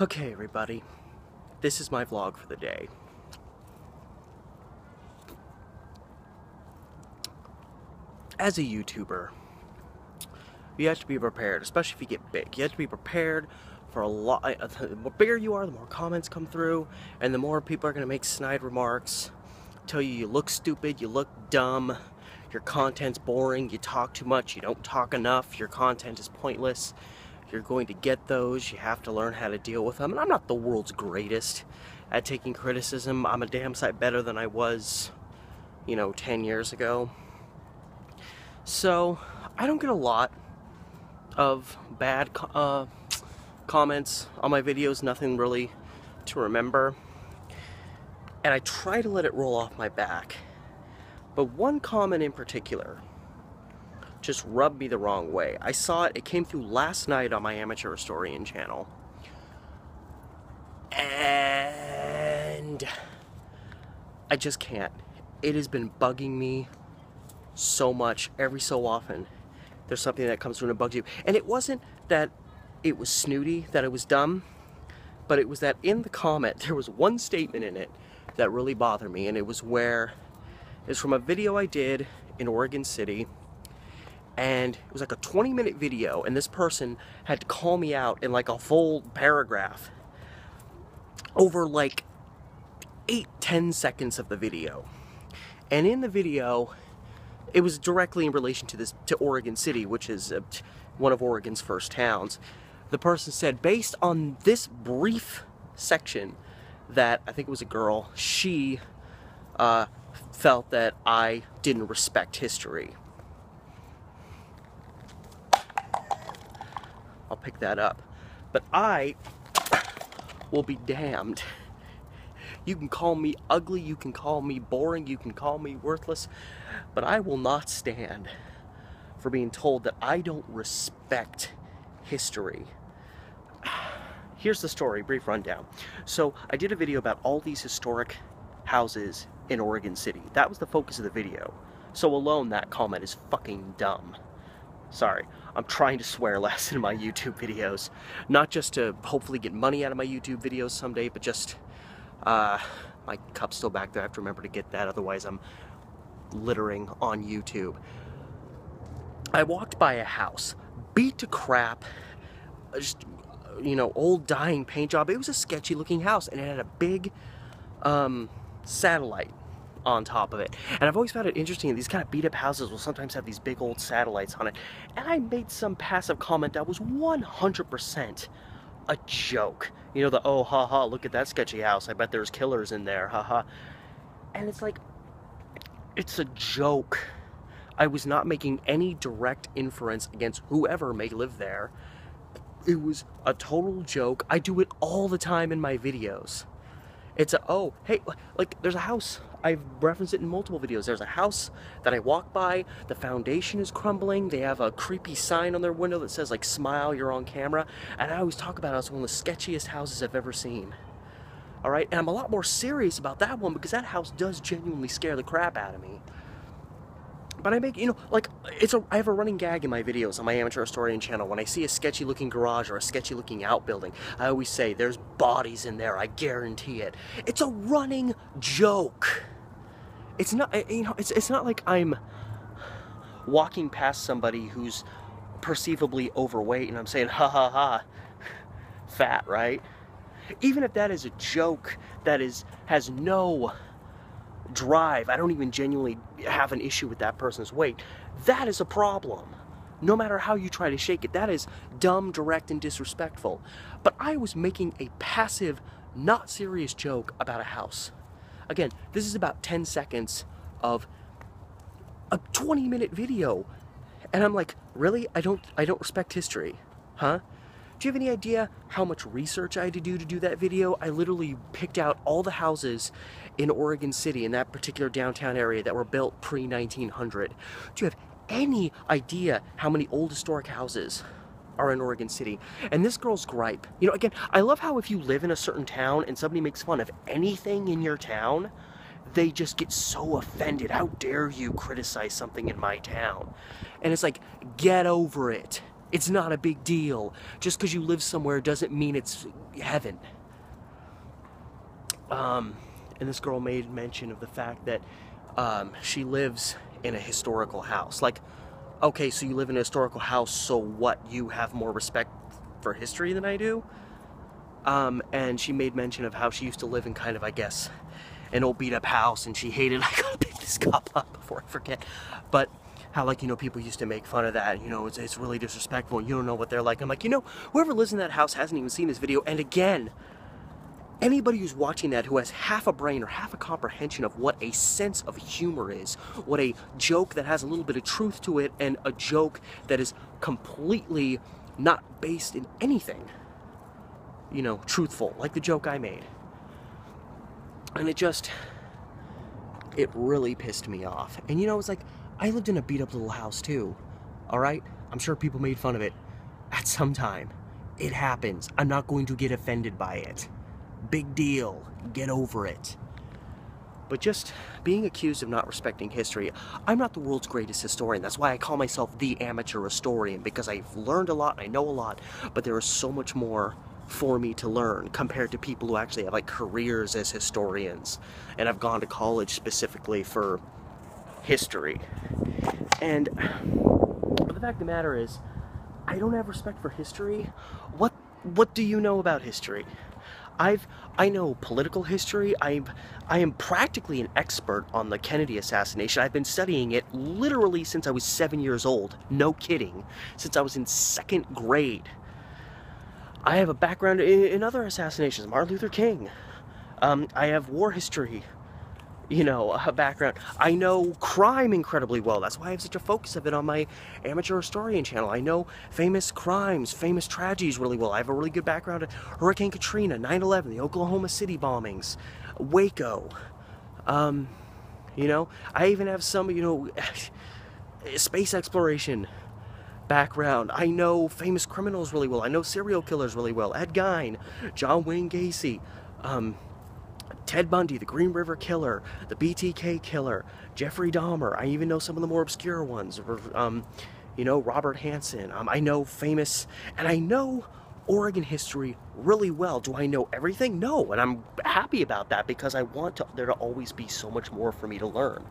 Okay, everybody, this is my vlog for the day. As a YouTuber, you have to be prepared, especially if you get big. You have to be prepared for a lot. The more bigger you are, the more comments come through, and the more people are going to make snide remarks, tell you look stupid, you look dumb, your content's boring, you talk too much, you don't talk enough, your content is pointless. You're going to get those. You have to learn how to deal with them. And I'm not the world's greatest at taking criticism. I'm a damn sight better than I was, 10 years ago. So, I don't get a lot of bad comments on my videos. Nothing really to remember. And I try to let it roll off my back. But one comment in particular just rubbed me the wrong way. I saw it came through last night on my amateur historian channel. And I just can't. It has been bugging me so much. Every so often there's something that comes through and it bugs you. And it wasn't that it was snooty, that it was dumb, but it was that in the comment there was one statement in it that really bothered me, and it was from a video I did in Oregon City. And it was like a 20-minute video, and this person had to call me out in like a full paragraph over like 8-10 seconds of the video. And in the video, it was directly in relation to Oregon City, which is one of Oregon's first towns. The person said, based on this brief section, that I think it was a girl, she felt that I didn't respect history. I'll pick that up. But I will be damned. You can call me ugly, you can call me boring, you can call me worthless, but I will not stand for being told that I don't respect history. Here's the story, brief rundown. So I did a video about all these historic houses in Oregon City. That was the focus of the video. So alone, that comment is fucking dumb. Sorry, I'm trying to swear less in my YouTube videos. Not just to hopefully get money out of my YouTube videos someday, but just, my cup's still back there. I have to remember to get that, otherwise I'm littering on YouTube. I walked by a house, beat to crap, just, old dying paint job. It was a sketchy looking house, and it had a big, satellite on top of it. And I've always found it interesting, these kind of beat up houses will sometimes have these big old satellites on it. And I made some passive comment that was 100% a joke. The, oh, haha, look at that sketchy house, I bet there's killers in there, haha. And it's like, it's a joke. I was not making any direct inference against whoever may live there. It was a total joke. I do it all the time in my videos. It's a, oh, hey, like, there's a house. I've referenced it in multiple videos. There's a house that I walk by, the foundation is crumbling, they have a creepy sign on their window that says, like, smile, you're on camera, and I always talk about it as one of the sketchiest houses I've ever seen. Alright, and I'm a lot more serious about that one because that house does genuinely scare the crap out of me. But I make, I have a running gag in my videos on my amateur historian channel. When I see a sketchy looking garage or a sketchy looking outbuilding, I always say, there's bodies in there, I guarantee it. It's a running joke. It's not, it's not like I'm walking past somebody who's perceivably overweight and I'm saying, ha ha ha, fat, right? Even if that is a joke that has no drive, I don't even genuinely have an issue with that person's weight, that is a problem. No matter how you try to shake it, that is dumb, direct, and disrespectful. But I was making a passive, not serious joke about a house. Again, this is about 10 seconds of a 20-minute video. And I'm like, really? I don't respect history, huh? Do you have any idea how much research I had to do that video? I literally picked out all the houses in Oregon City, in that particular downtown area, that were built pre-1900. Do you have any idea how many old historic houses are in Oregon City? And this girl's gripe, again, I love how if you live in a certain town and somebody makes fun of anything in your town, they just get so offended. How dare you criticize something in my town? And it's like, get over it. It's not a big deal. Just because you live somewhere doesn't mean it's heaven. And this girl made mention of the fact that she lives in a historical house. Like, okay, so you live in a historical house, so what? You have more respect for history than I do? And she made mention of how she used to live in kind of, I guess, an old beat-up house, and she hated, I gotta pick this cup up before I forget, but how, like, you know, people used to make fun of that, you know, it's really disrespectful, and you don't know what they're like. I'm like, you know, whoever lives in that house hasn't even seen this video, and again, anybody who's watching that who has half a brain or half a comprehension of what a sense of humor is, what a joke that has a little bit of truth to it, and a joke that is completely not based in anything, you know, truthful, like the joke I made. And it really pissed me off. And you know, it's like, I lived in a beat-up little house too, alright? I'm sure people made fun of it at some time. It happens. I'm not going to get offended by it. Big deal. Get over it. But just being accused of not respecting history, I'm not the world's greatest historian. That's why I call myself the amateur historian, because I've learned a lot, I know a lot, but there is so much more for me to learn compared to people who actually have like careers as historians and have gone to college specifically for history. And the fact of the matter is, I don't have respect for history. What do you know about history? I know political history. I am practically an expert on the Kennedy assassination. I've been studying it literally since I was 7 years old. No kidding. Since I was in 2nd grade. I have a background in other assassinations. Martin Luther King. I have war history, you know, a background. I know crime incredibly well. That's why I have such a focus of it on my amateur historian channel. I know famous crimes, famous tragedies really well. I have a really good background at Hurricane Katrina, 9/11, the Oklahoma City bombings, Waco. You know, I even have some, you know, space exploration background. I know famous criminals really well. I know serial killers really well. Ed Gein, John Wayne Gacy, Ted Bundy, the Green River Killer, the BTK Killer, Jeffrey Dahmer. I even know some of the more obscure ones. You know, Robert Hansen. I know famous, and I know Oregon history really well. Do I know everything? No, and I'm happy about that because I want there to always be so much more for me to learn.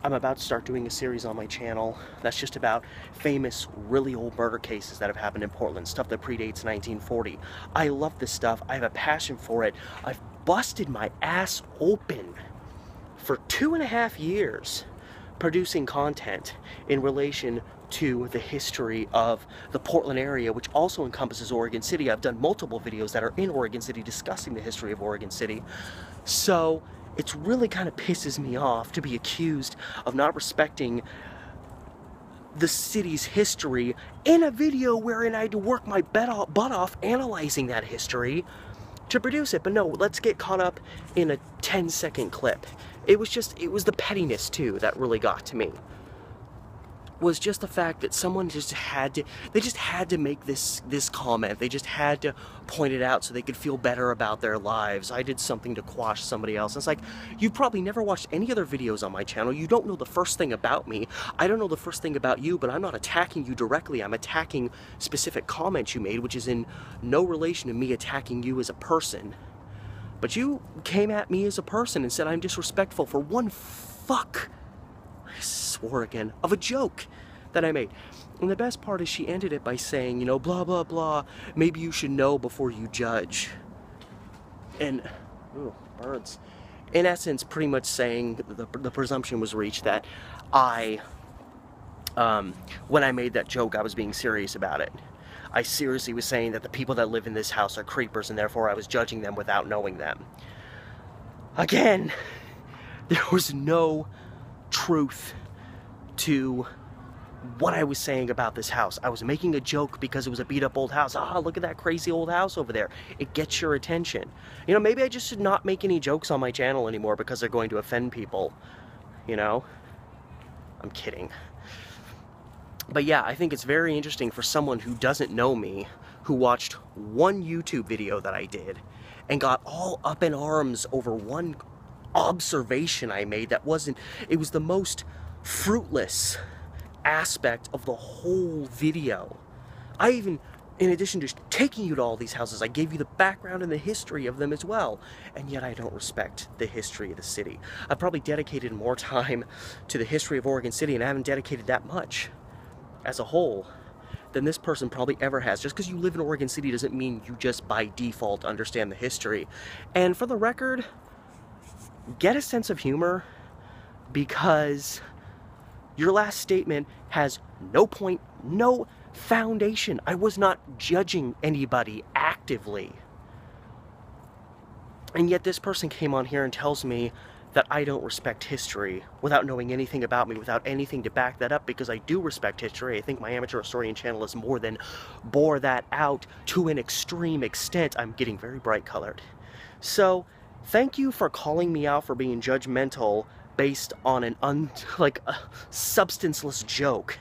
I'm about to start doing a series on my channel that's just about famous, really old murder cases that have happened in Portland, stuff that predates 1940. I love this stuff. I have a passion for it. I've busted my ass open for 2.5 years producing content in relation to the history of the Portland area, which also encompasses Oregon City. I've done multiple videos that are in Oregon City discussing the history of Oregon City. So it's really kind of pisses me off to be accused of not respecting the city's history in a video wherein I had to work my butt off analyzing that history to produce it. But no, let's get caught up in a 10-second clip. It was the pettiness too that really got to me. Was just the fact that someone just had to make this comment. They just had to point it out so they could feel better about their lives. I did something to quash somebody else. It's like, you've probably never watched any other videos on my channel. You don't know the first thing about me. I don't know the first thing about you, but I'm not attacking you directly. I'm attacking specific comments you made, which is in no relation to me attacking you as a person. But you came at me as a person and said I'm disrespectful for one fuck, I swore again, of a joke that I made. And the best part is she ended it by saying, you know, blah, blah, blah, maybe you should know before you judge. And, ooh, birds. In essence, pretty much saying the presumption was reached that when I made that joke, I was being serious about it. I seriously was saying that the people that live in this house are creepers and therefore I was judging them without knowing them. Again, there was no truth to what I was saying about this house. I was making a joke because it was a beat up old house. Ah, look at that crazy old house over there. It gets your attention. You know, maybe I just should not make any jokes on my channel anymore because they're going to offend people. You know? I'm kidding. But yeah, I think it's very interesting for someone who doesn't know me, who watched one YouTube video that I did and got all up in arms over one observation I made that it was the most fruitless aspect of the whole video. I even, in addition to taking you to all these houses, I gave you the background and the history of them as well. And yet I don't respect the history of the city. I've probably dedicated more time to the history of Oregon City, and I haven't dedicated that much as a whole than this person probably ever has. Just because you live in Oregon City doesn't mean you just by default understand the history. And for the record, get a sense of humor, because your last statement has no point, no foundation. I was not judging anybody actively. And yet this person came on here and tells me that I don't respect history without knowing anything about me, without anything to back that up, because I do respect history. I think my amateur historian channel is more than bore that out to an extreme extent. I'm getting very bright colored. So thank you for calling me out for being judgmental based on an a substanceless joke,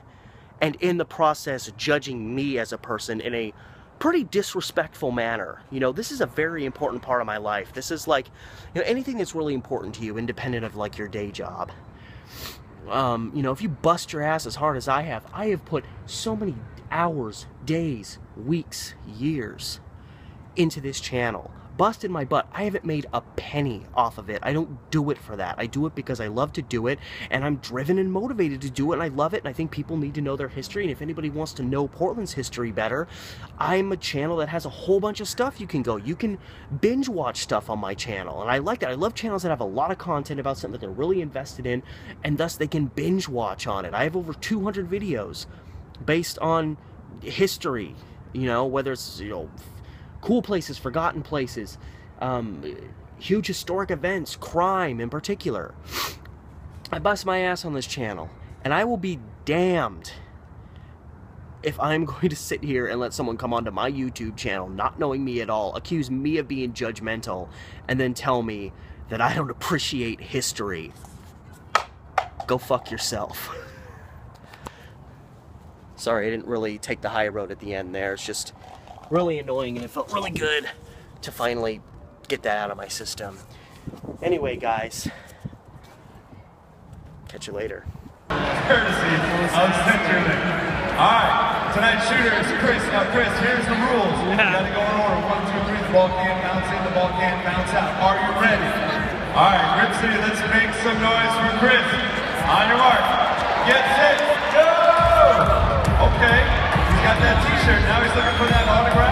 and in the process judging me as a person in a pretty disrespectful manner. You know, this is a very important part of my life. This is like, you know, anything that's really important to you, independent of like your day job. You know, if you bust your ass as hard as I have put so many hours, days, weeks, years into this channel. Busted my butt. I haven't made a penny off of it. I don't do it for that. I do it because I love to do it, and I'm driven and motivated to do it, and I love it, and I think people need to know their history, and if anybody wants to know Portland's history better, I'm a channel that has a whole bunch of stuff you can go. You can binge watch stuff on my channel, and I like that. I love channels that have a lot of content about something that they're really invested in, and thus they can binge watch on it. I have over 200 videos based on history, you know, whether it's, you know, cool places, forgotten places, huge historic events, crime in particular. I bust my ass on this channel, and I will be damned if I'm going to sit here and let someone come onto my YouTube channel, not knowing me at all, accuse me of being judgmental, and then tell me that I don't appreciate history. Go fuck yourself. Sorry, I didn't really take the high road at the end there. It's just really annoying, and it felt really good to finally get that out of my system. Anyway, guys, catch you later. Courtesy of Centerlink. Alright, tonight's shooter is Chris. Chris, here's the rules. We gotta go in order. 1, 2, 3, the ball can't bounce in, the ball can't bounce out. Are you ready? Alright, Rip City, let's make some noise for Chris. On your mark. Get set, go! Okay. Got that t-shirt, now he's looking for that autograph.